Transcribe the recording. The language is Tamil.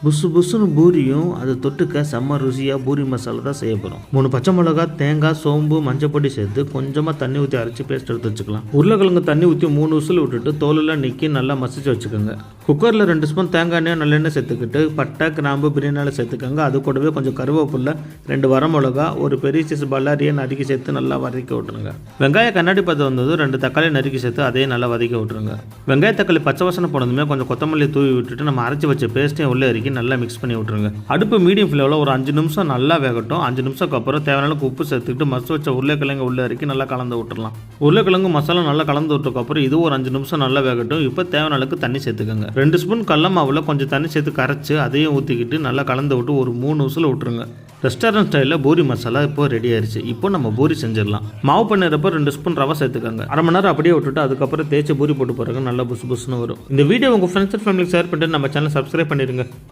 புசு புசுன்னு பூரியும் அதை தொட்டுக்க செம்ம ருசியாக பூரி மசாலா தான் செய்ய போகிறோம். 3 பச்சை மிளகா, தேங்காய், சோம்பு, மஞ்சப்பொடி சேர்த்து கொஞ்சமாக தண்ணி ஊற்றி அரைச்சி பேஸ்ட் எடுத்து வச்சுக்கலாம். உருளைக்கிழங்கு தண்ணி ஊற்றி 3 விசில் விட்டுட்டு தோலெல்லாம் நீக்கி நல்லா மசிச்சு வச்சுக்கோங்க. குக்கரில் 2 ஸ்பூன் தேங்காய் எண்ணெய் நல்லெண்ணெய் சேர்த்துக்கிட்டு பட்டை, கிராம்பு, பிரியாணியில் சேர்த்துக்கோங்க. அது கூடவே கொஞ்சம் கருவேப்பிலை, 2 வரமிளகா, ஒரு பெரிய சைஸ் பல்லாரியை நறுக்கி சேர்த்து நல்லா வதக்கி விட்டுருங்க. வெங்காயம் கண்ணாடி பதம் வந்தது 2 தக்காளி நறுக்கி சேர்த்து அதையும் நல்லா வதக்கி விட்டுருங்க. வெங்காய தக்காளி பச்சை வாசனை போனதுமே கொஞ்சம் கொத்தமல்லி தூவி விட்டுட்டு நம்ம அரைச்சி வச்ச பேஸ்ட்டையும் உள்ளே இறக்கி நல்லா மிக்ஸ் பண்ணி விட்டுருங்க. அடுப்பு மீடியம் ஃப்ளேமில் ஒரு 5 நிமிஷம் நல்லா வேகட்டும். 5 நிமிஷத்துக்கு அப்புறம் தேவையான அளவுக்கு உப்பு சேர்த்துக்கிட்டு மசிச்சு வச்ச உருளைக்கிழங்கு உள்ளே இறக்கி நல்லா கலந்து விட்டுடலாம். உருளைக்கிழங்கு மசாலா நல்லா கலந்து விட்டதுக்கப்புறம் இது ஒரு 5 நிமிஷம் நல்லா வேகட்டும். இப்போ தேவையான அளவுக்கு தண்ணி சேர்த்துக்கோங்க. 2 ஸ்பூன் கடல மாவில் கொஞ்சம் தண்ணி சேர்த்து கரைச்சி அதையும் ஊற்றிக்கிட்டு நல்லா கலந்து விட்டு ஒரு 3 விசில் விட்டுருங்க. ரெஸ்டாரண்ட் ஸ்டைலில் பூரி மசாலா இப்போ ரெடி ஆயிடுச்சு. இப்போ நம்ம பூரி செஞ்சிடலாம். மாவு பண்ணிறப்போ 2 ஸ்பூன் ரவை சேர்த்துக்கோங்க. அரை மணி நேரம் அப்படியே விட்டுட்டு அதுக்கப்புறம் தேய்ச்சி பூரி போட்டு போகிறாங்க. நல்லா புசு புசுன்னு வரும். இந்த வீடியோ உங்கள் ஃப்ரெண்ட்ஸ் அண்ட் ஃபேமிலிக்கு ஷேர் பண்ணிட்டு நம்ம சேனல் சப்ஸ்கிரைப் பண்ணிடுங்க.